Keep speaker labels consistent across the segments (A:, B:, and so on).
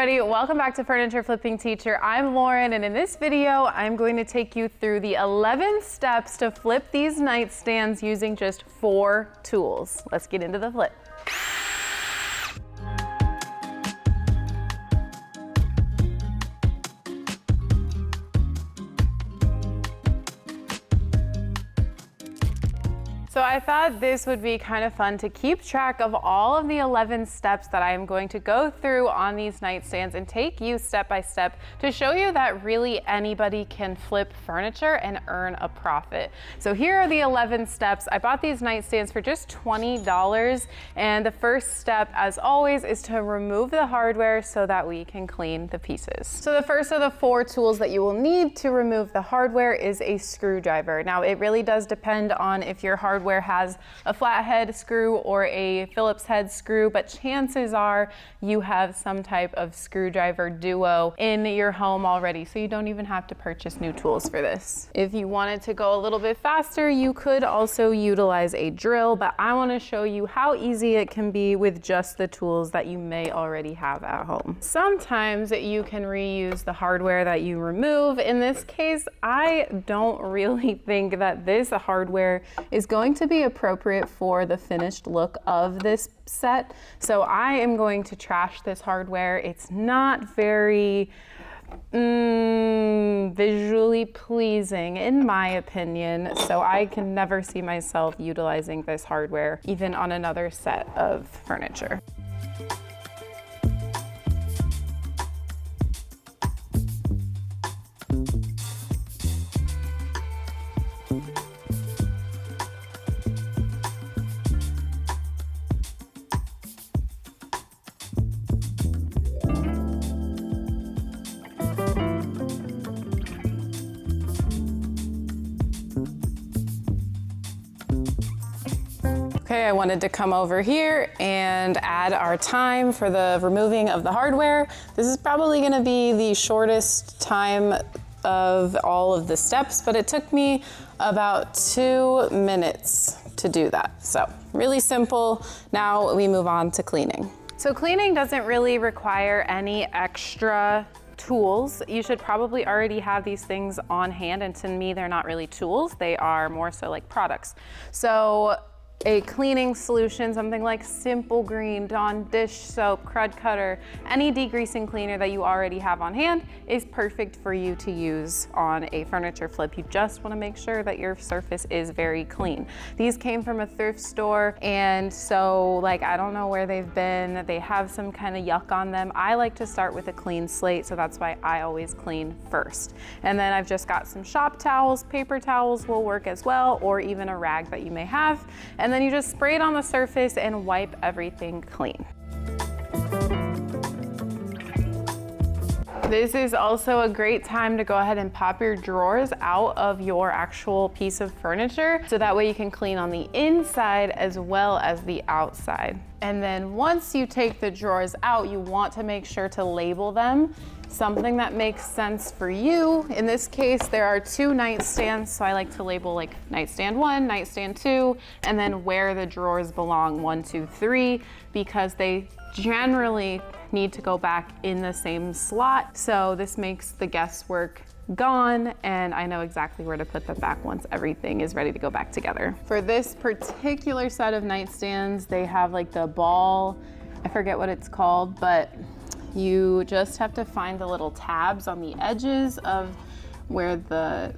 A: everybody, welcome back to Furniture Flipping Teacher. I'm Lauren, and in this video, I'm going to take you through the 11 steps to flip these nightstands using just 4 tools. Let's get into the flip. So I thought this would be kind of fun to keep track of all of the 11 steps that I am going to go through on these nightstands and take you step by step to show you that really anybody can flip furniture and earn a profit. So here are the 11 steps. I bought these nightstands for just $20, and the first step, as always, is to remove the hardware so that we can clean the pieces. So the first of the 4 tools that you will need to remove the hardware is a screwdriver. Now it really does depend on if your hardware has a flathead screw or a Phillips head screw, but chances are you have some type of screwdriver duo in your home already, so you don't even have to purchase new tools for this. If you wanted to go a little bit faster, you could also utilize a drill, but I want to show you how easy it can be with just the tools that you may already have at home. Sometimes you can reuse the hardware that you remove. In this case, I don't really think that this hardware is going to be appropriate for the finished look of this set. So I am going to trash this hardware. It's not very visually pleasing in my opinion, so I can never see myself utilizing this hardware even on another set of furniture. Okay, I wanted to come over here and add our time for the removing of the hardware. This is probably gonna be the shortest time of all of the steps, but it took me about 2 minutes to do that. So really simple. Now we move on to cleaning. So cleaning doesn't really require any extra tools. You should probably already have these things on hand, and to me, they're not really tools. They are more so like products. So a cleaning solution, something like Simple Green, Dawn dish soap, crud cutter, any degreasing cleaner that you already have on hand is perfect for you to use on a furniture flip. You just want to make sure that your surface is very clean. These came from a thrift store, and so like I don't know where they've been. They have some kind of yuck on them. I like to start with a clean slate, so that's why I always clean first. And then I've just got some shop towels. Paper towels will work as well, or even a rag that you may have. And then you just spray it on the surface and wipe everything clean. This is also a great time to go ahead and pop your drawers out of your actual piece of furniture, so that way you can clean on the inside as well as the outside. And then once you take the drawers out, you want to make sure to label them, something that makes sense for you. In this case, there are 2 nightstands, so I like to label like nightstand 1, nightstand 2, and then where the drawers belong, 1, 2, 3, because they generally need to go back in the same slot. So this makes the guesswork gone, and I know exactly where to put them back once everything is ready to go back together. For this particular set of nightstands, they have like the ball, I forget what it's called, but you just have to find the little tabs on the edges of where the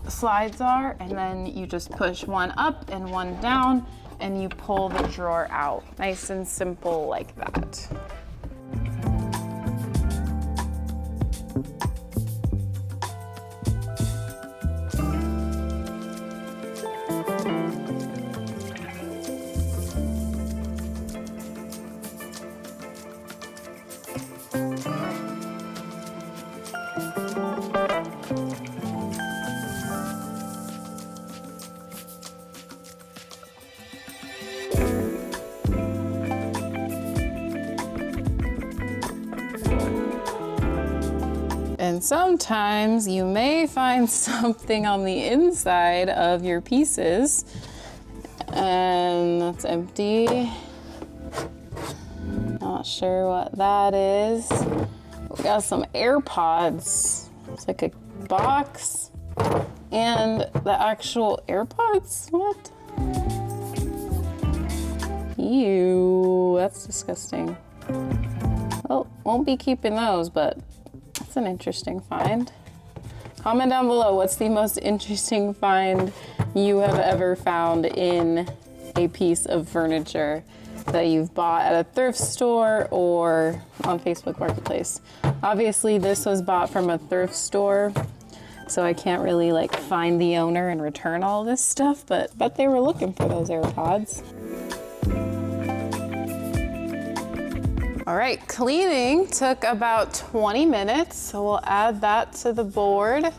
A: slides are, and then you just push one up and one down, and you pull the drawer out. Nice and simple like that. And sometimes you may find something on the inside of your pieces, and that's empty. Not Not sure what that is. We got some AirPods. It's like a box and the actual AirPods. What? Ew, that's disgusting. Well, won't be keeping those, but that's an interesting find. Comment down below, what's the most interesting find you have ever found in a piece of furniture that you've bought at a thrift store or on Facebook Marketplace. Obviously this was bought from a thrift store, so I can't really like find the owner and return all this stuff, but bet they were looking for those AirPods. All right, cleaning took about 20 minutes, so we'll add that to the board.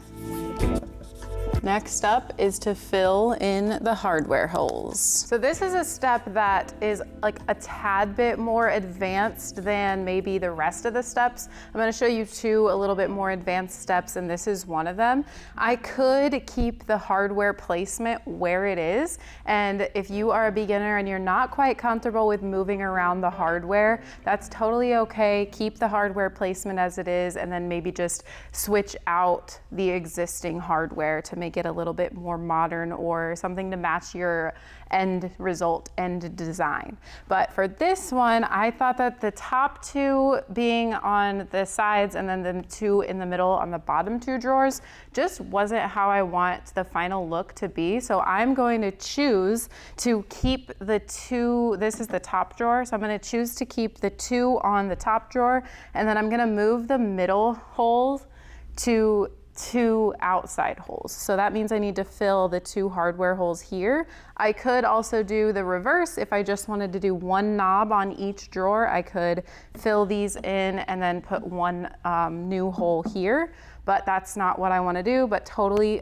A: Next up is to fill in the hardware holes. So this is a step that is like a tad bit more advanced than maybe the rest of the steps. I'm gonna show you two a little bit more advanced steps, and this is one of them. I could keep the hardware placement where it is, and if you are a beginner and you're not quite comfortable with moving around the hardware, that's totally okay. Keep the hardware placement as it is, and then maybe just switch out the existing hardware to make it a little bit more modern or something to match your end result, end design. But for this one, I thought that the top two being on the sides and then the two in the middle on the bottom two drawers just wasn't how I want the final look to be. So I'm going to choose to keep the two, this is the top drawer, so I'm going to choose to keep the two on the top drawer, and then I'm going to move the middle holes to two outside holes. So that means I need to fill the two hardware holes here. I could also do the reverse. If I just wanted to do one knob on each drawer, I could fill these in and then put one new hole here. But that's not what I want to do, but totally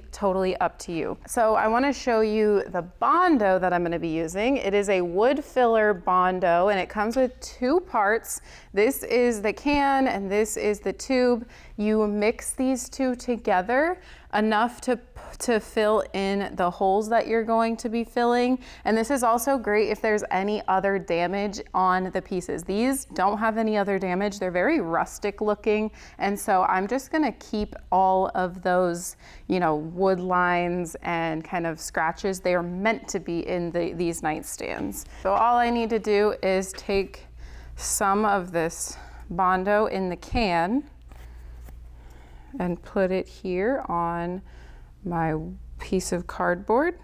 A: up to you. So I want to show you the Bondo that I'm going to be using. It is a wood filler Bondo, and it comes with two parts. This is the can and this is the tube. You mix these two together enough to fill in the holes that you're going to be filling. And this is also great if there's any other damage on the pieces. These don't have any other damage. They're very rustic looking. And so I'm just gonna keep all of those, you know, wood lines and kind of scratches. They are meant to be in these nightstands. So all I need to do is take some of this Bondo in the can and put it here on my piece of cardboard,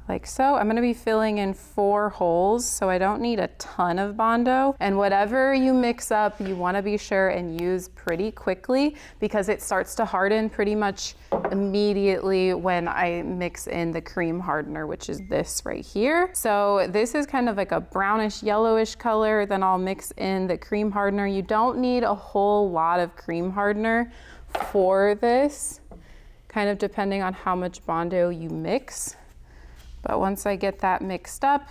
A: like so. I'm gonna be filling in 4 holes, so I don't need a ton of Bondo. And whatever you mix up, you wanna be sure and use pretty quickly, because it starts to harden pretty much immediately when I mix in the cream hardener, which is this right here. So this is kind of like a brownish yellowish color. Then I'll mix in the cream hardener. You don't need a whole lot of cream hardener for this, kind of depending on how much Bondo you mix. But once I get that mixed up,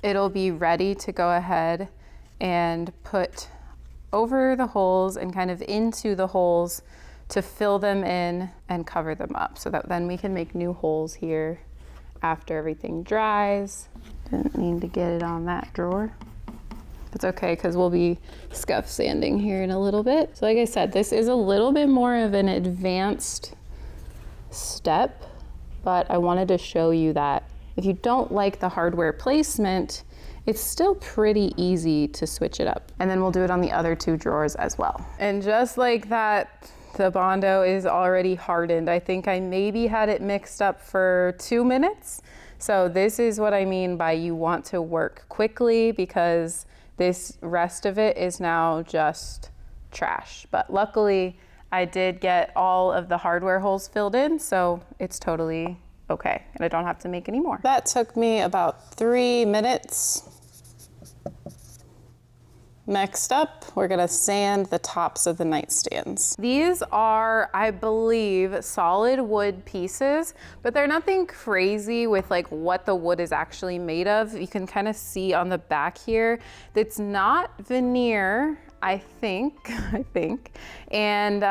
A: it'll be ready to go ahead and put over the holes and kind of into the holes to fill them in and cover them up, so that then we can make new holes here after everything dries. Didn't mean to get it on that drawer. It's okay, because we'll be scuff sanding here in a little bit. So like I said, this is a little bit more of an advanced step, but I wanted to show you that if you don't like the hardware placement, it's still pretty easy to switch it up. And then we'll do it on the other 2 drawers as well. And just like that, the Bondo is already hardened. I think I maybe had it mixed up for 2 minutes. So this is what I mean by you want to work quickly, because this rest of it is now just trash. But luckily, I did get all of the hardware holes filled in, so it's totally okay, and I don't have to make any more. That took me about 3 minutes. Next up, we're gonna sand the tops of the nightstands. These are, I believe, solid wood pieces, but they're nothing crazy with like what the wood is actually made of. You can kind of see on the back here, it's not veneer, I think. And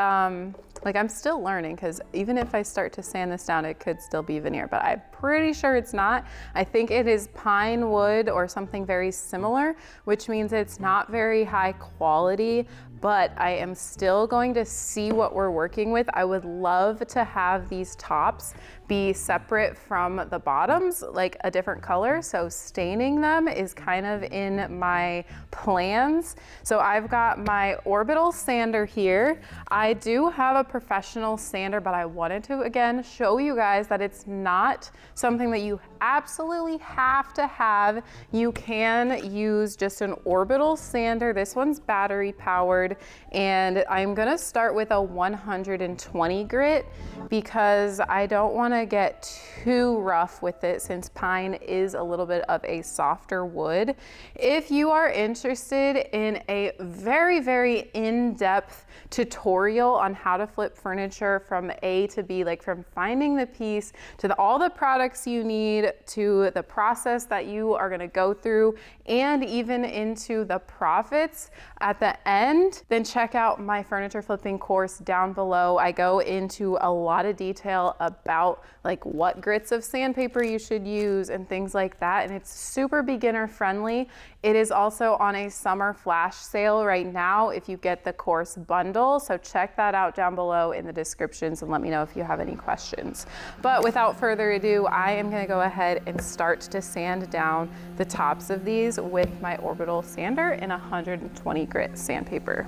A: like I'm still learning, because even if I start to sand this down, it could still be veneer, but I'm pretty sure it's not. I think it is pine wood or something very similar, which means it's not very high quality, but I am still going to see what we're working with. I would love to have these tops be separate from the bottoms, like a different color. So staining them is kind of in my plans. So I've got my orbital sander here. I do have a professional sander, but I wanted to, again, show you guys that it's not something that you absolutely have to have. You can use just an orbital sander. This one's battery powered, and I'm gonna start with a 120 grit because I don't wanna get too rough with it since pine is a little bit of a softer wood. If you are interested in a very, very in-depth tutorial on how to flip furniture from A to B, like from finding the piece to all the products you need to the process that you are going to go through and even into the profits at the end, then check out my furniture flipping course down below. I go into a lot of detail about like what grits of sandpaper you should use and things like that, and it's super beginner friendly. It is also on a summer flash sale right now if you get the course bundle, so check that out down below in the descriptions and let me know if you have any questions. But without further ado, I am going to go ahead and start to sand down the tops of these with my orbital sander in 120 grit sandpaper.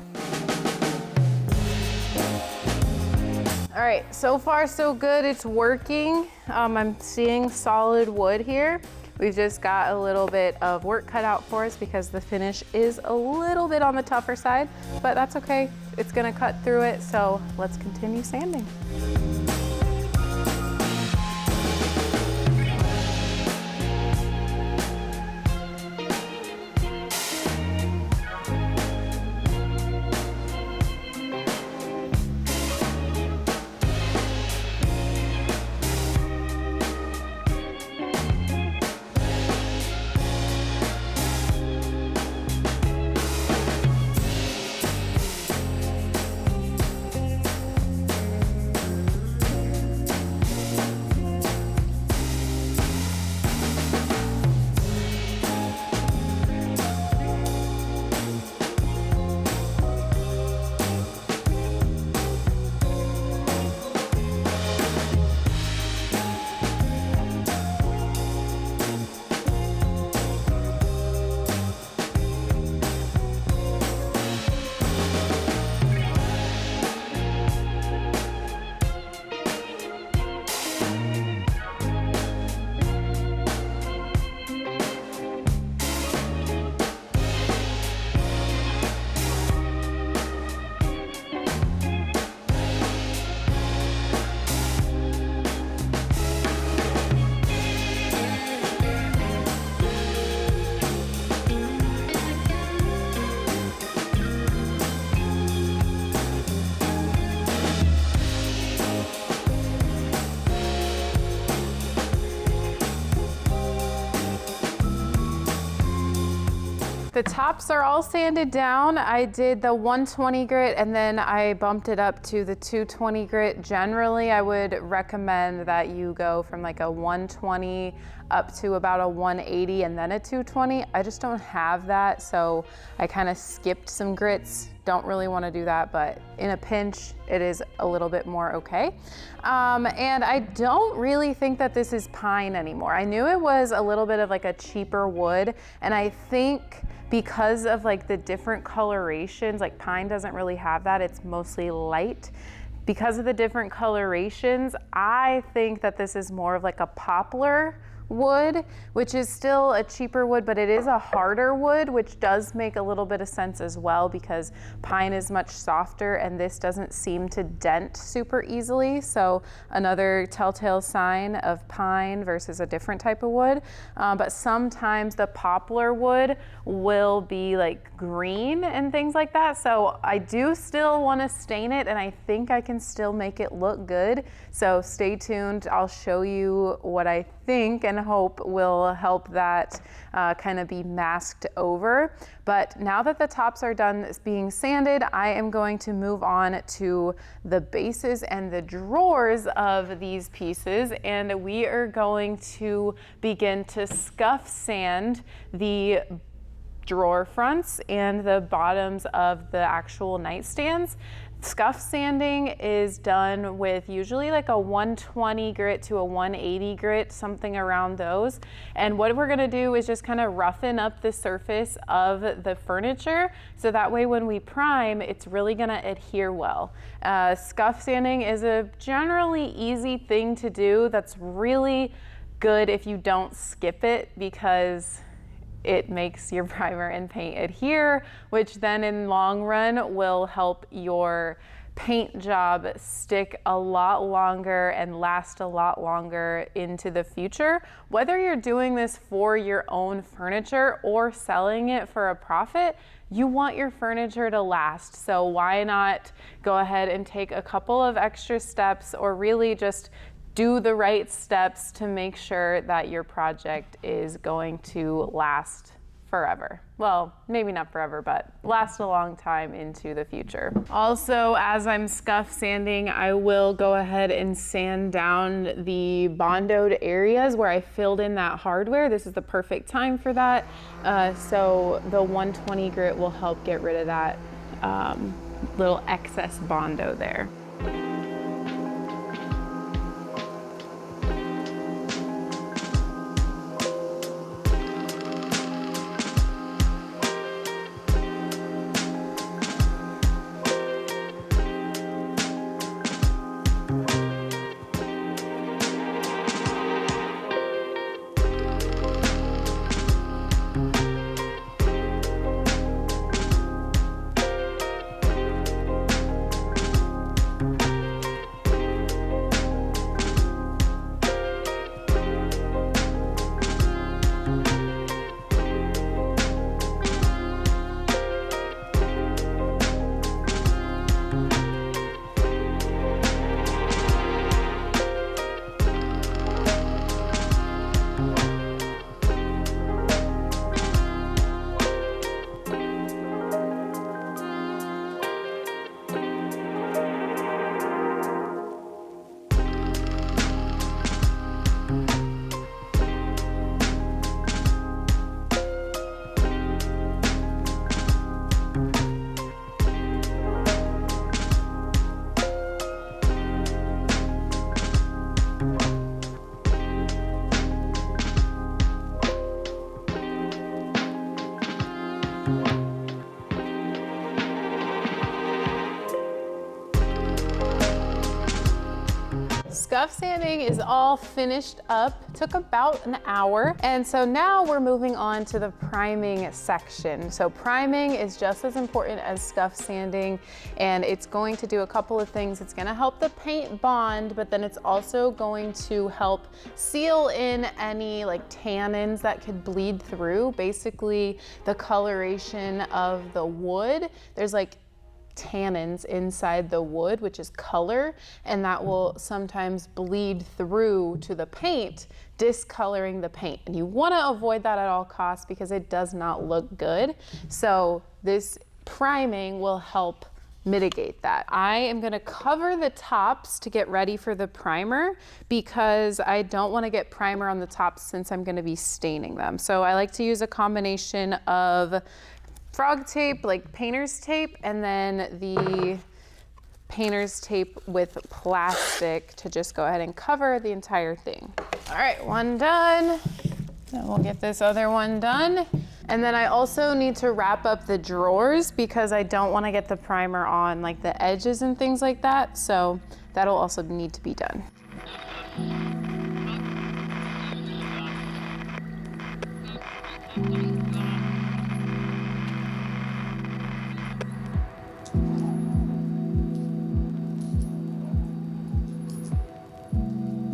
A: All right, so far so good, it's working. I'm seeing solid wood here. We've just got a little bit of work cut out for us because the finish is a little bit on the tougher side, but that's okay. It's gonna cut through it, so let's continue sanding. The tops are all sanded down. I did the 120 grit and then I bumped it up to the 220 grit. Generally, I would recommend that you go from like a 120 up to about a 180 and then a 220. I just don't have that, so I kind of skipped some grits. Don't really want to do that, but in a pinch, it is a little bit more okay. And I don't really think that this is pine anymore. I knew it was a little bit of like a cheaper wood, and I think because of like the different colorations, like pine doesn't really have that, it's mostly light. Because of the different colorations, I think that this is more of like a poplar wood, which is still a cheaper wood, but it is a harder wood, which does make a little bit of sense as well because pine is much softer and this doesn't seem to dent super easily. So another telltale sign of pine versus a different type of wood. But sometimes the poplar wood will be like green and things like that. So I do still want to stain it and I think I can still make it look good. So stay tuned. I'll show you what I think and hope will help that kind of be masked over. But now that the tops are done being sanded, I am going to move on to the bases and the drawers of these pieces, and we are going to begin to scuff sand the drawer fronts and the bottoms of the actual nightstands. Scuff sanding is done with usually like a 120 grit to a 180 grit, something around those. And what we're gonna do is just kind of roughen up the surface of the furniture, so that way when we prime, it's really gonna adhere well. Scuff sanding is a generally easy thing to do that's really good if you don't skip it, because it makes your primer and paint adhere, which then in long run will help your paint job stick a lot longer and last a lot longer into the future. Whether you're doing this for your own furniture or selling it for a profit, you want your furniture to last. So why not go ahead and take a couple of extra steps, or really just do the right steps to make sure that your project is going to last forever. Well, maybe not forever, but last a long time into the future. Also, as I'm scuff sanding, I will go ahead and sand down the bondoed areas where I filled in that hardware. This is the perfect time for that. So the 120 grit will help get rid of that little excess bondo there. Scuff sanding is all finished up. Took about an hour. And so now we're moving on to the priming section. So priming is just as important as scuff sanding, and it's going to do a couple of things. It's gonna help the paint bond, but then it's also going to help seal in any like tannins that could bleed through. Basically, the coloration of the wood, there's like tannins inside the wood, which is color, and that will sometimes bleed through to the paint, discoloring the paint. And you want to avoid that at all costs because it does not look good. So this priming will help mitigate that. I am going to cover the tops to get ready for the primer because I don't want to get primer on the tops since I'm going to be staining them. So I like to use a combination of frog tape, like painter's tape, and then the painter's tape with plastic to just go ahead and cover the entire thing. All right, one done. Then we'll get this other one done. And then I also need to wrap up the drawers because I don't want to get the primer on like the edges and things like that. So that'll also need to be done.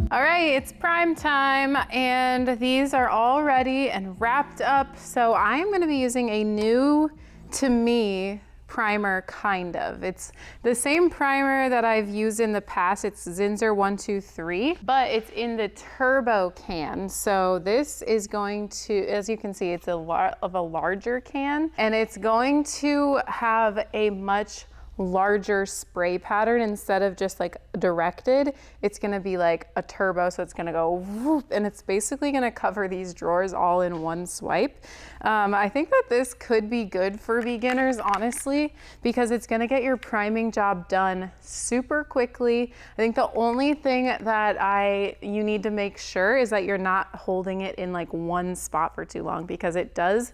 A: All right, it's prime time, and these are all ready and wrapped up. So I am going to be using a new, to me, primer, kind of. It's the same primer that I've used in the past. It's Zinsser 123, but it's in the turbo can. So this is going to, as you can see, it's a lot of a larger can, and it's going to have a much larger spray pattern. Instead of just like directed, it's gonna be like a turbo, so it's gonna go whoop, and it's basically gonna cover these drawers all in one swipe. I think that this could be good for beginners, honestly, because it's gonna get your priming job done super quickly. I think the only thing that you need to make sure is that you're not holding it in like one spot for too long, because it does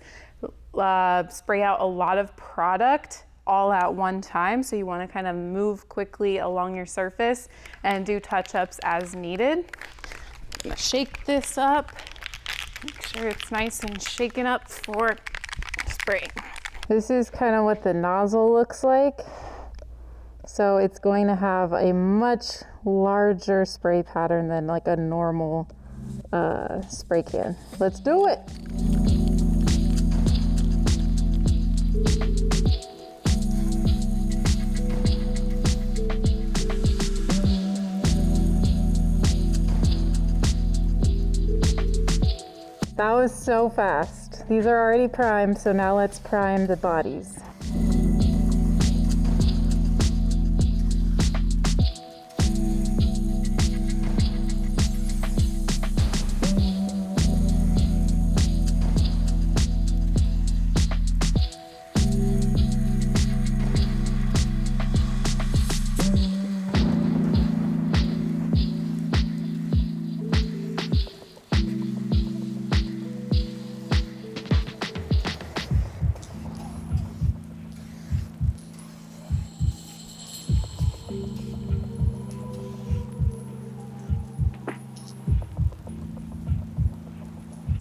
A: spray out a lot of product all at one time. So you want to kind of move quickly along your surface and do touch-ups as needed. I'm gonna shake this up, make sure it's nice and shaken up for spraying. This is kind of what the nozzle looks like. So it's going to have a much larger spray pattern than like a normal spray can. Let's do it. That was so fast. These are already primed, so now let's prime the bodies.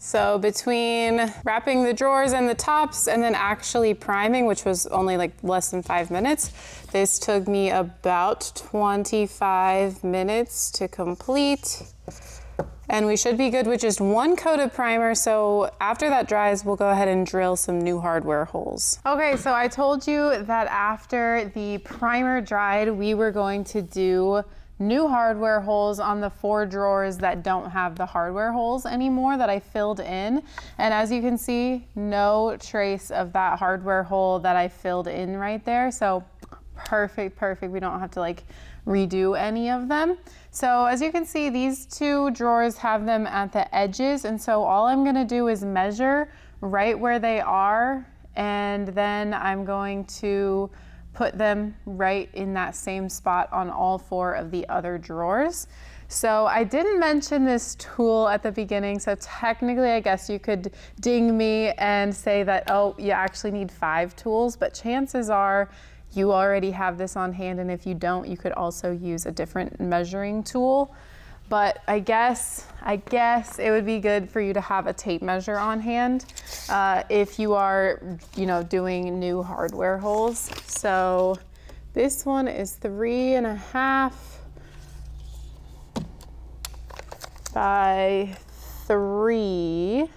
A: So between wrapping the drawers and the tops and then actually priming, which was only like less than 5 minutes, this took me about 25 minutes to complete. And we should be good with just one coat of primer. So after that dries, we'll go ahead and drill some new hardware holes. Okay, so I told you that after the primer dried, we were going to do new hardware holes on the 4 drawers that don't have the hardware holes anymore that I filled in. And as you can see, no trace of that hardware hole that I filled in right there. So perfect. We don't have to like redo any of them. So as you can see, these 2 drawers have them at the edges. And so all I'm gonna do is measure right where they are. And then I'm going to put them right in that same spot on all 4 of the other drawers. So I didn't mention this tool at the beginning, so technically I guess you could ding me and say that, oh, you actually need 5 tools, but chances are you already have this on hand, and if you don't, you could also use a different measuring tool. But I guess it would be good for you to have a tape measure on hand if you are, doing new hardware holes. So this one is 3.5 by 3.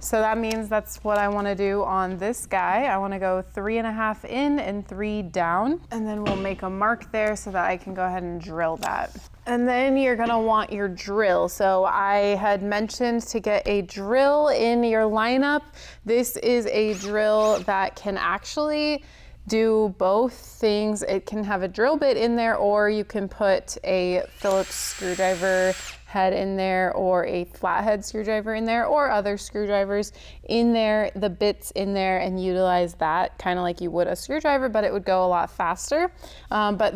A: So that means that's what I want to do on this guy. I want to go 3.5 in and 3 down, and then we'll make a mark there so that I can go ahead and drill that. And then you're gonna want your drill. So I had mentioned to get a drill in your lineup. This is a drill that can actually do both things. It can have a drill bit in there, or you can put a Phillips screwdriver head in there, or a flathead screwdriver in there, or other screwdrivers in there, the bits in there, and utilize that kind of like you would a screwdriver, but it would go a lot faster. But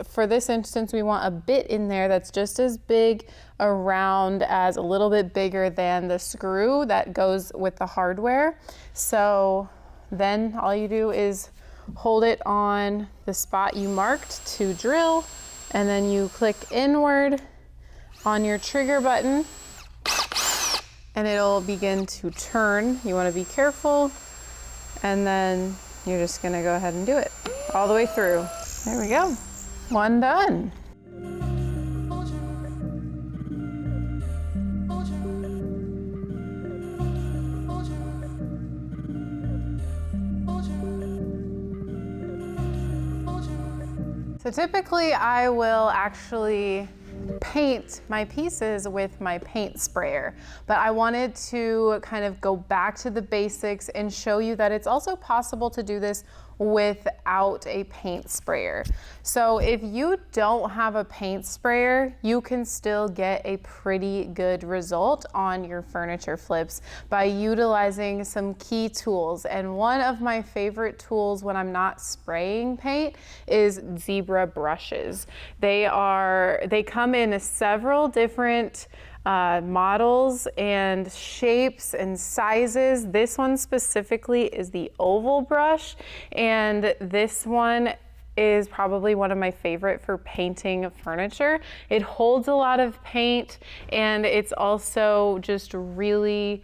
A: for this instance, we want a bit in there that's just as big around as a little bit bigger than the screw that goes with the hardware. So then all you do is hold it on the spot you marked to drill, and then you click inward on your trigger button and it'll begin to turn. You want to be careful, and then you're just going to go ahead and do it all the way through. There we go. One done. So typically I will actually paint my pieces with my paint sprayer, but I wanted to kind of go back to the basics and show you that it's also possible to do this without a paint sprayer. So if you don't have a paint sprayer, you can still get a pretty good result on your furniture flips by utilizing some key tools. And one of my favorite tools when I'm not spraying paint is zebra brushes. They come in several different models and shapes and sizes. This one specifically is the oval brush, and this one is probably one of my favorite for painting furniture. It holds a lot of paint, and it's also just really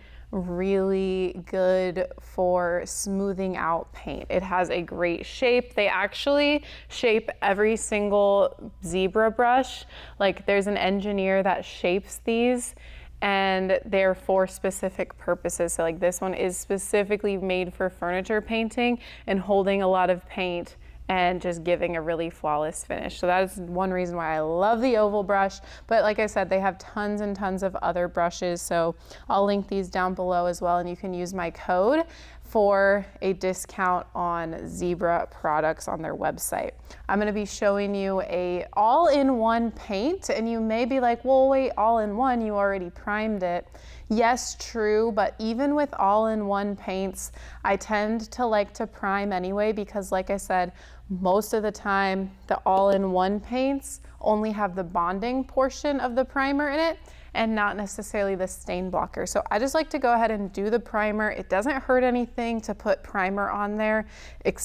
A: good for smoothing out paint. It has a great shape. They actually shape every single zebra brush. Like, there's an engineer that shapes these, and they're for specific purposes. So like this one is specifically made for furniture painting and holding a lot of paint and just giving a really flawless finish. So that is one reason why I love the oval brush. But like I said, they have tons and tons of other brushes. So I'll link these down below as well, and you can use my code for a discount on Zebra products on their website. I'm gonna be showing you a all-in-one paint, and you may be like, well, wait, all-in-one, you already primed it. Yes, true, but even with all-in-one paints, I tend to like to prime anyway, because like I said, most of the time, the all-in-one paints only have the bonding portion of the primer in it and not necessarily the stain blocker. So I just like to go ahead and do the primer. It doesn't hurt anything to put primer on there. It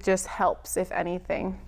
A: just helps, if anything.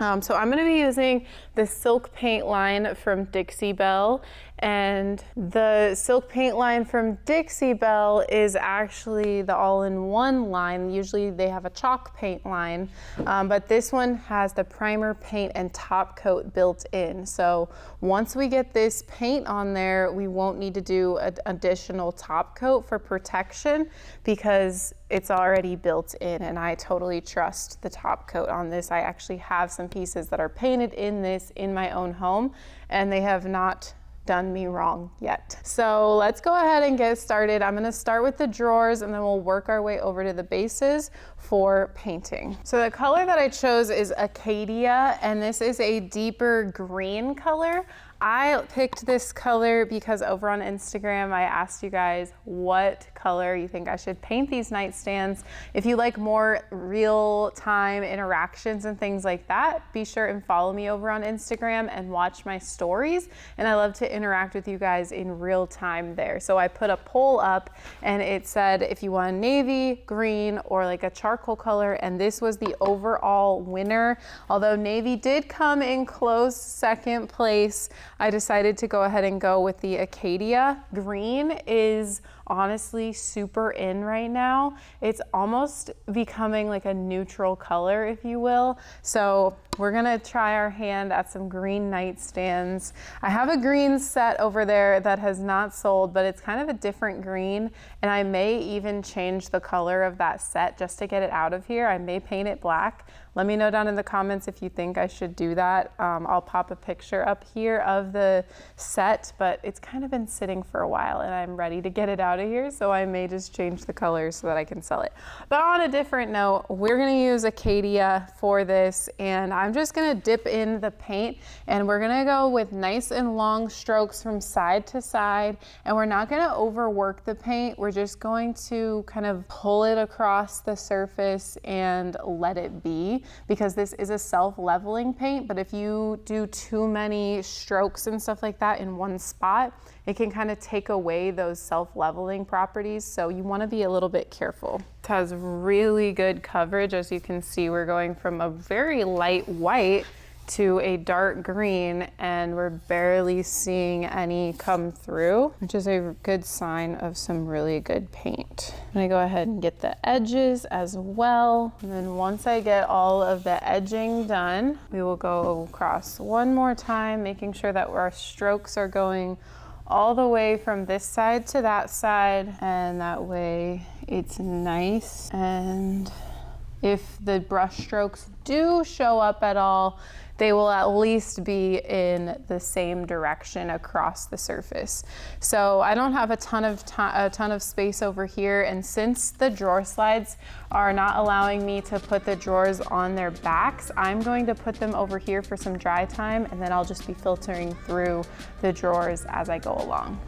A: So I'm gonna be using the Silk Paint line from Dixie Belle, and the Silk Paint line from Dixie Belle is actually the all-in-one line. Usually they have a chalk paint line, but this one has the primer, paint, and top coat built in. So once we get this paint on there, we won't need to do an additional top coat for protection because it's already built in, and I totally trust the top coat on this. I actually have some pieces that are painted in this in my own home, and they have not done me wrong yet. So let's go ahead and get started. I'm gonna start with the drawers, and then we'll work our way over to the bases for painting. So the color that I chose is Acadia, and this is a deeper green color. I picked this color because over on Instagram, I asked you guys what color you think I should paint these nightstands. If you like more real-time interactions and things like that, be sure and follow me over on Instagram and watch my stories. And I love to interact with you guys in real time there. So I put a poll up, and it said if you want navy, green, or like a charcoal color, and this was the overall winner. Although navy did come in close second place, I decided to go ahead and go with the Acadia. Green is honestly super in right now. It's almost becoming like a neutral color, if you will. So we're gonna try our hand at some green nightstands. I have a green set over there that has not sold, but it's kind of a different green, and I may even change the color of that set just to get it out of here. I may paint it black. Let me know down in the comments if you think I should do that. I'll pop a picture up here of the set, but it's kind of been sitting for a while, and I'm ready to get it out of here, so I may just change the colors so that I can sell it. But on a different note, we're gonna use Acadia for this, and I'm just gonna dip in the paint, and we're gonna go with nice and long strokes from side to side, and we're not gonna overwork the paint. We're just going to kind of pull it across the surface and let it be, because this is a self-leveling paint, but if you do too many strokes and stuff like that in one spot, it can kind of take away those self-leveling properties, so you want to be a little bit careful. It has really good coverage. As you can see, we're going from a very light white to a dark green, and we're barely seeing any come through, which is a good sign of some really good paint. I'm gonna go ahead and get the edges as well. And then once I get all of the edging done, we will go across one more time, making sure that our strokes are going all the way from this side to that side, and that way it's nice and if the brush strokes do show up at all, they will at least be in the same direction across the surface. So I don't have a ton of space over here, and since the drawer slides are not allowing me to put the drawers on their backs, I'm going to put them over here for some dry time, and then I'll just be filtering through the drawers as I go along.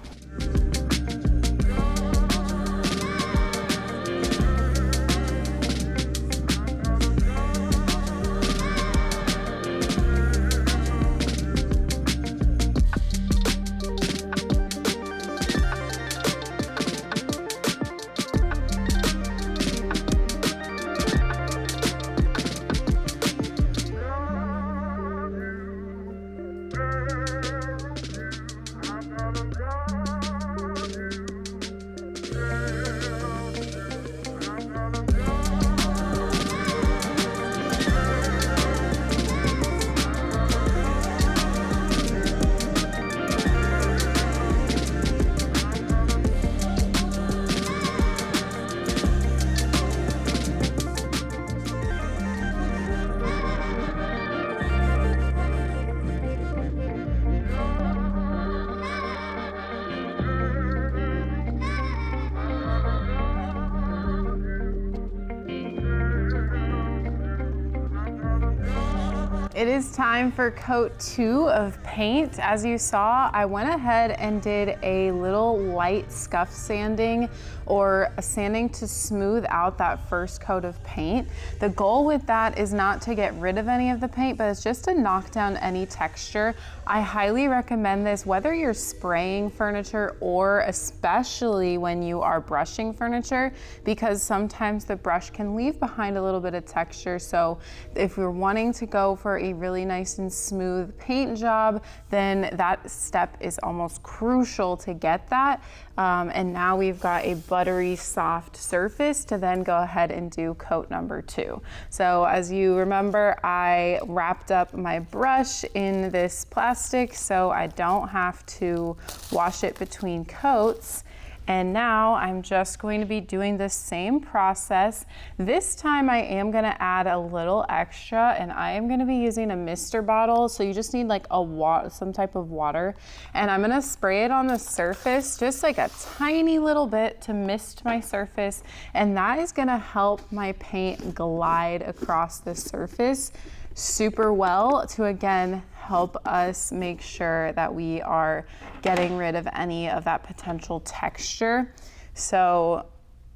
A: It is time for coat 2 of paint. As you saw, I went ahead and did a little light scuff sanding, or a sanding to smooth out that first coat of paint. The goal with that is not to get rid of any of the paint, but it's just to knock down any texture. I highly recommend this whether you're spraying furniture or especially when you are brushing furniture, because sometimes the brush can leave behind a little bit of texture. So if you're wanting to go for a really nice and smooth paint job, then that step is almost crucial to get that. And now we've got a buttery soft surface to then go ahead and do coat number 2. So as you remember, I wrapped up my brush in this plastic so I don't have to wash it between coats. And now I'm just going to be doing the same process. This time I am gonna add a little extra, and I am gonna be using a mister bottle. So you just need like some type of water. And I'm gonna spray it on the surface, just like a tiny little bit to mist my surface. And that is gonna help my paint glide across the surface super well to, again, help us make sure that we are getting rid of any of that potential texture. So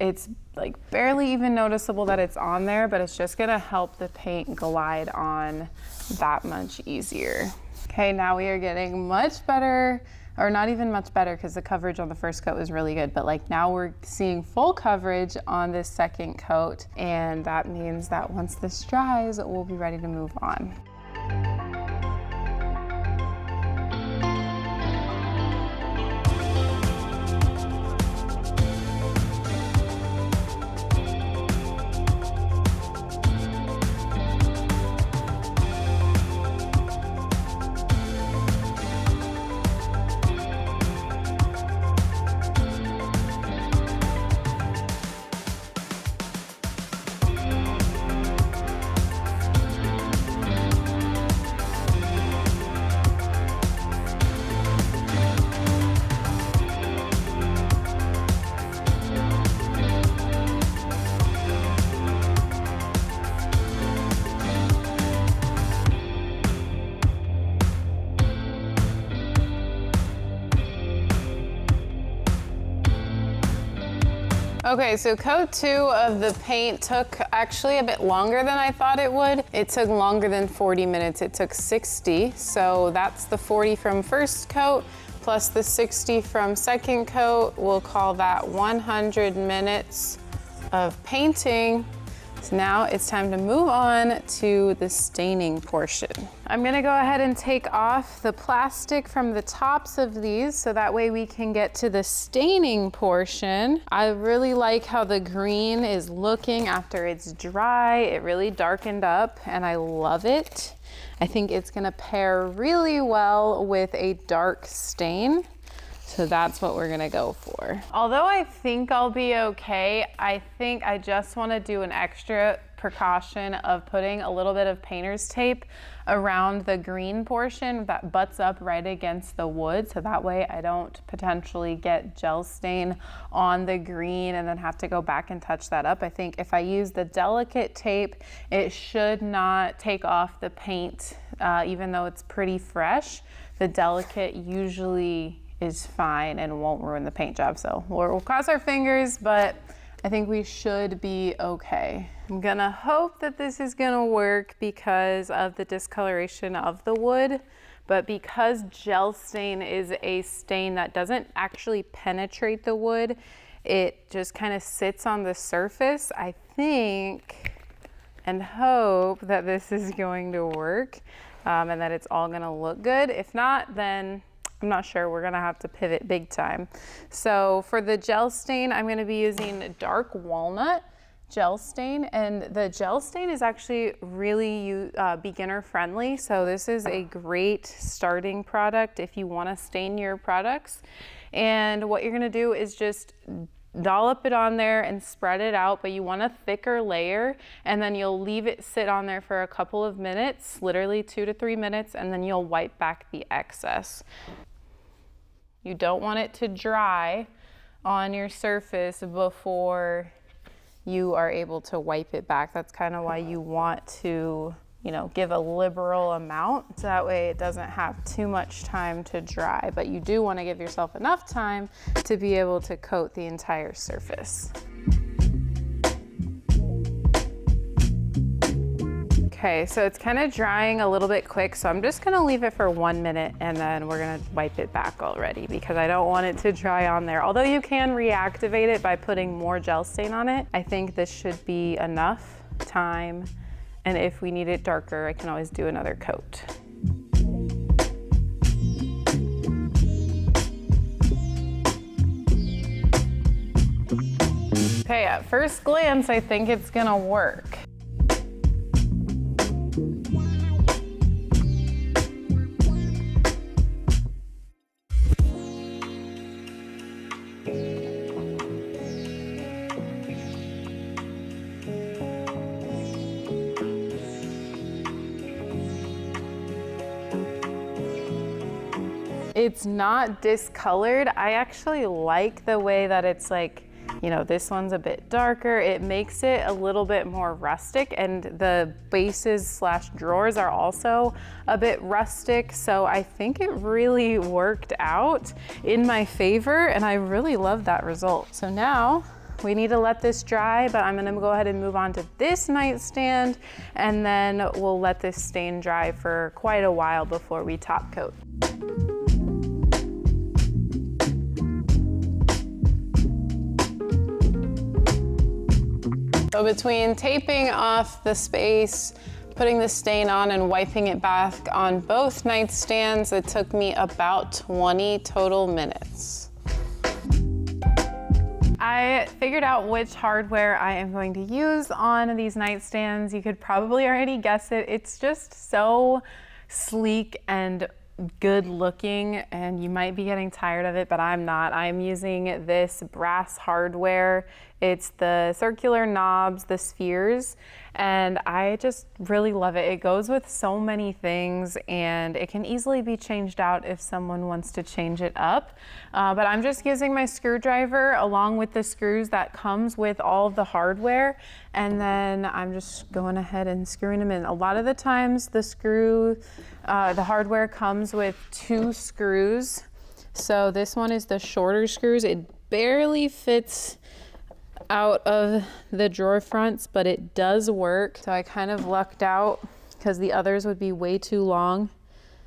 A: it's like barely even noticeable that it's on there, but it's just gonna help the paint glide on that much easier. Okay, now we are getting much better, or not even much better because the coverage on the first coat was really good, but like now we're seeing full coverage on this second coat, and that means that once this dries, we'll be ready to move on. Okay, so coat 2 of the paint took actually a bit longer than I thought it would. It took longer than 40 minutes. It took 60. So that's the 40 from first coat plus the 60 from second coat. We'll call that 100 minutes of painting. So now it's time to move on to the staining portion. I'm gonna go ahead and take off the plastic from the tops of these so that way we can get to the staining portion. I really like how the green is looking after it's dry. It really darkened up and I love it. I think it's gonna pair really well with a dark stain. So that's what we're gonna go for. Although I think I'll be okay, I think I just wanna do an extra precaution of putting a little bit of painter's tape around the green portion that butts up right against the wood, so that way I don't potentially get gel stain on the green and then have to go back and touch that up. I think if I use the delicate tape, it should not take off the paint, even though it's pretty fresh. The delicate usually is fine and won't ruin the paint job. So we'll cross our fingers, but I think we should be okay. I'm gonna hope that this is gonna work because of the discoloration of the wood, but because gel stain is a stain that doesn't actually penetrate the wood, it just kind of sits on the surface. I think and hope that this is going to work and that it's all gonna look good. If not, then I'm not sure, we're gonna have to pivot big time. So for the gel stain, I'm gonna be using dark walnut gel stain, and the gel stain is actually really beginner friendly. So this is a great starting product if you wanna stain your products. And what you're gonna do is just dollop it on there and spread it out, but you want a thicker layer, and then you'll leave it sit on there for a couple of minutes, literally 2 to 3 minutes, and then you'll wipe back the excess. You don't want it to dry on your surface before you are able to wipe it back. That's kind of why you want to, give a liberal amount, so that way it doesn't have too much time to dry, but you do want to give yourself enough time to be able to coat the entire surface. Okay, so it's kind of drying a little bit quick, so I'm just gonna leave it for 1 minute and then we're gonna wipe it back already because I don't want it to dry on there. Although you can reactivate it by putting more gel stain on it, I think this should be enough time. And if we need it darker, I can always do another coat. Okay, at first glance, I think it's gonna work. It's not discolored. I actually like the way that it's like, this one's a bit darker. It makes it a little bit more rustic, and the bases / drawers are also a bit rustic. So I think it really worked out in my favor, and I really love that result. So now we need to let this dry, but I'm gonna go ahead and move on to this nightstand, and then we'll let this stain dry for quite a while before we top coat. So between taping off the space, putting the stain on, and wiping it back on both nightstands, it took me about 20 total minutes. I figured out which hardware I am going to use on these nightstands. You could probably already guess it. It's just so sleek and good looking, and you might be getting tired of it, but I'm not. I'm using this brass hardware. It's the circular knobs, the spheres, and I just really love it. It goes with so many things, and it can easily be changed out if someone wants to change it up. But I'm just using my screwdriver along with the screws that comes with all of the hardware, and then I'm just going ahead and screwing them in. A lot of the times the hardware comes with 2 screws. So this one is the shorter screws. It barely fits out of the drawer fronts, but it does work. So I kind of lucked out because the others would be way too long.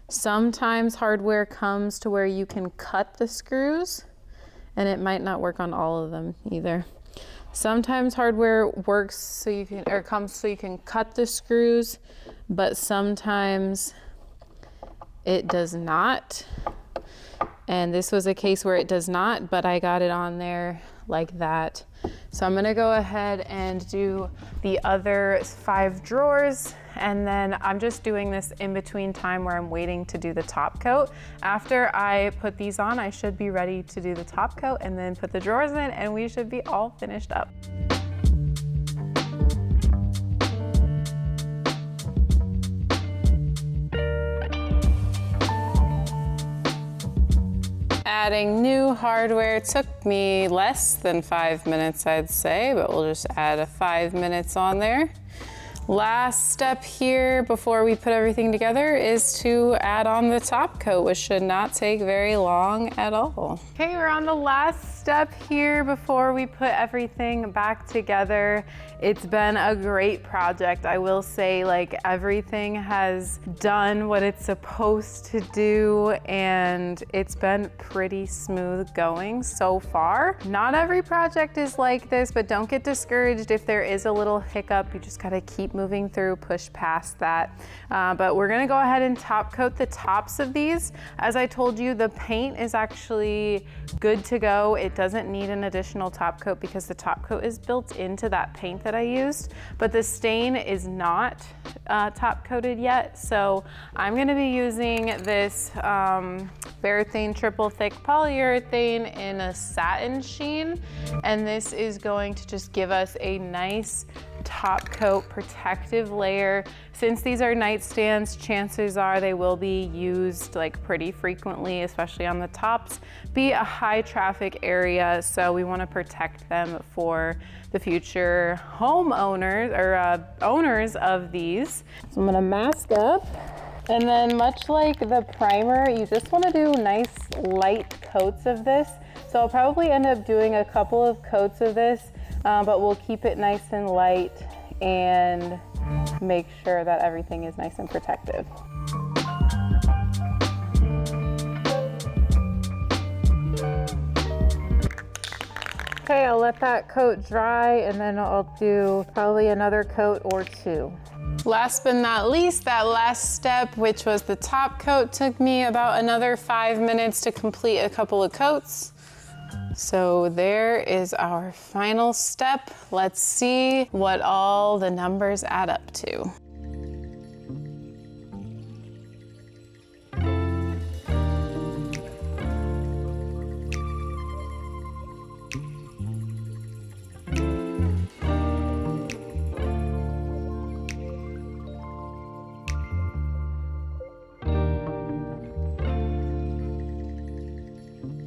A: Sometimes hardware comes to where you can cut the screws, and it might not work on all of them either. Sometimes hardware works so you can, or comes so you can cut the screws, but sometimes it does not. And this was a case where it does not, but I got it on there like that. So I'm gonna go ahead and do the other 5 drawers, and then I'm just doing this in between time where I'm waiting to do the top coat. After I put these on, I should be ready to do the top coat and then put the drawers in, and we should be all finished up. adding new hardware. It took me less than 5 minutes, I'd say, but we'll just add a 5 minutes on there. Last step here before we put everything together is to add on the top coat, which should not take very long at all. Okay, we're on the last step here before we put everything back together. It's been a great project. I will say, like, everything has done what it's supposed to do, and it's been pretty smooth going so far. Not every project is like this, but don't get discouraged if there is a little hiccup. You just gotta keep moving through, push past that. But we're gonna go ahead and top coat the tops of these. As I told you, the paint is actually good to go. It doesn't need an additional top coat because the top coat is built into that paint that I used, but the stain is not top coated yet. So I'm gonna be using this Varathane triple thick polyurethane in a satin sheen, and this is going to just give us a nice top coat protective layer. Since these are nightstands, chances are they will be used like pretty frequently, especially on the tops. Be a high traffic area, so we want to protect them for the future homeowners or owners of these. So I'm gonna mask up, and then much like the primer, you just want to do nice light coats of this. So I'll probably end up doing a couple of coats of this, but we'll keep it nice and light and make sure that everything is nice and protective. Okay, I'll let that coat dry, and then I'll do probably another coat or two. Last but not least, that last step, which was the top coat, took me about another 5 minutes to complete a couple of coats. So there is our final step. Let's see what all the numbers add up to.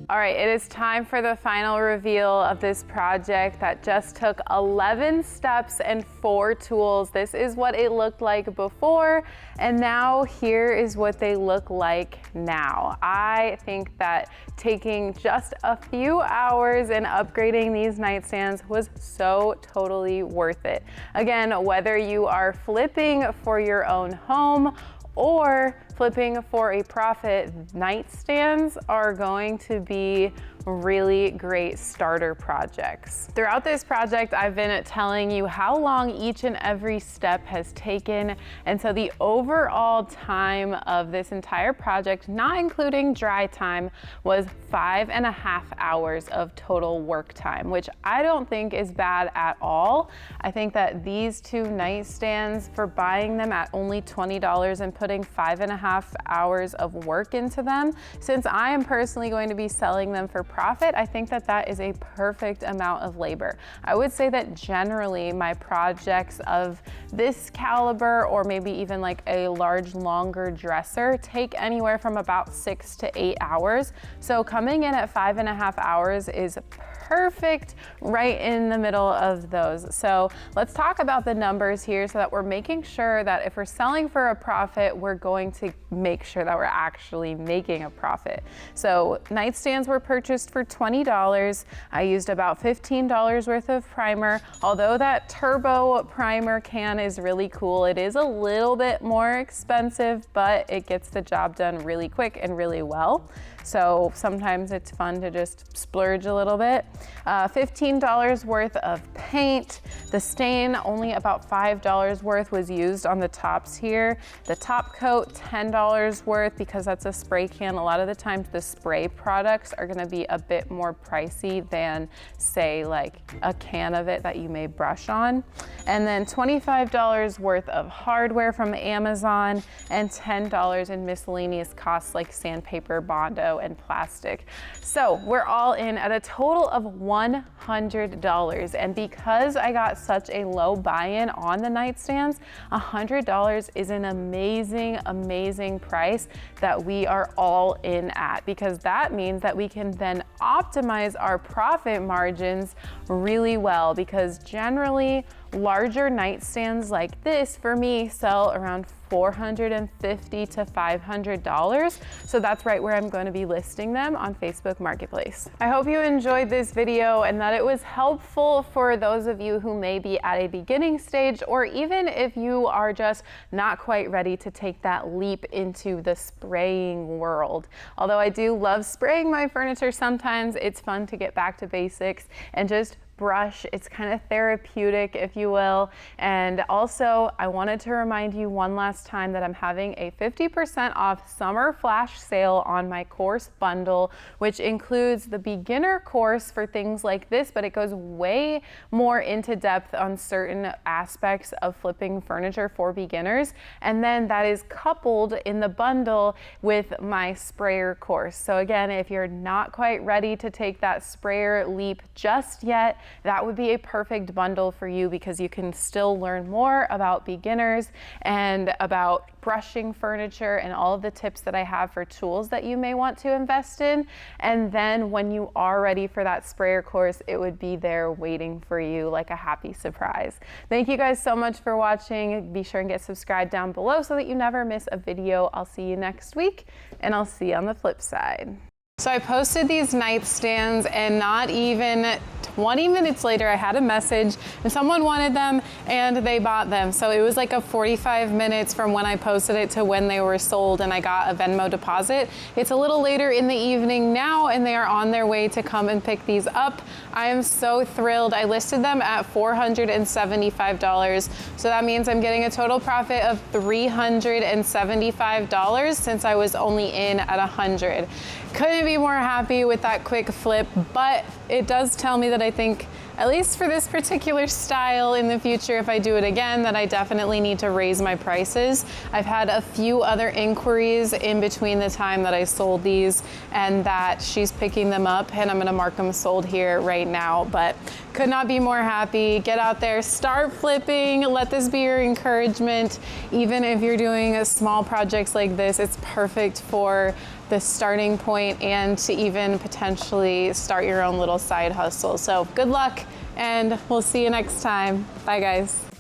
A: All right, it is time for the final reveal of this project that just took 11 steps and 4 tools. This is what it looked like before, and now here is what they look like now. I think that taking just a few hours and upgrading these nightstands was so totally worth it. Again, whether you are flipping for your own home or flipping for a profit, nightstands are going to be really great starter projects. Throughout this project, I've been telling you how long each and every step has taken. And so the overall time of this entire project, not including dry time, was 5.5 hours of total work time, which I don't think is bad at all. I think that these two nightstands, for buying them at only $20 and putting 5.5 hours of work into them, since I am personally going to be selling them for profit, I think that that is a perfect amount of labor. I would say that generally my projects of this caliber, or maybe even like a large, longer dresser, take anywhere from about 6 to 8 hours. So coming in at 5.5 hours is perfect, right in the middle of those. So let's talk about the numbers here so that we're making sure that if we're selling for a profit, we're going to make sure that we're actually making a profit. So nightstands were purchased for $20. I used about $15 worth of primer. Although that turbo primer can is really cool, it is a little bit more expensive, but it gets the job done really quick and really well. So sometimes it's fun to just splurge a little bit. $15 worth of paint. The stain, only about $5 worth was used on the tops here. The top coat, $10 worth, because that's a spray can. A lot of the times the spray products are gonna be a bit more pricey than, say, like a can of it that you may brush on. And then $25 worth of hardware from Amazon, and $10 in miscellaneous costs like sandpaper, Bondo, photo and plastic. So we're all in at a total of $100. And because I got such a low buy-in on the nightstands, $100 is an amazing, amazing price that we are all in at, because that means that we can then optimize our profit margins really well, because generally larger nightstands like this for me sell around $450 to $500. So that's right where I'm going to be listing them on Facebook Marketplace. I hope you enjoyed this video and that it was helpful for those of you who may be at a beginning stage, or even if you are just not quite ready to take that leap into the spraying world. Although I do love spraying my furniture sometimes, it's fun to get back to basics and just brush. It's kind of therapeutic, if you will. And also, I wanted to remind you one last time that I'm having a 50% off summer flash sale on my course bundle, which includes the beginner course for things like this, but it goes way more into depth on certain aspects of flipping furniture for beginners. And then that is coupled in the bundle with my sprayer course. So again, if you're not quite ready to take that sprayer leap just yet, that would be a perfect bundle for you, because you can still learn more about beginners and about brushing furniture and all of the tips that I have for tools that you may want to invest in. And then when you are ready for that sprayer course, it would be there waiting for you like a happy surprise. Thank you guys so much for watching. Be sure and get subscribed down below so that you never miss a video. I'll see you next week, and I'll see you on the flip side. So I posted these nightstands, and not even 20 minutes later, I had a message and someone wanted them and they bought them. So it was like a 45 minutes from when I posted it to when they were sold, and I got a Venmo deposit. It's a little later in the evening now, and they are on their way to come and pick these up. I am so thrilled. I listed them at $475. So that means I'm getting a total profit of $375 since I was only in at 100. Couldn't be more happy with that quick flip, but it does tell me that I think, at least for this particular style in the future, if I do it again, that I definitely need to raise my prices. I've had a few other inquiries in between the time that I sold these and that she's picking them up, and I'm gonna mark them sold here right now, but could not be more happy. Get out there, start flipping, let this be your encouragement. Even if you're doing small projects like this, it's perfect for the starting point and to even potentially start your own little side hustle. So good luck, and we'll see you next time. Bye guys.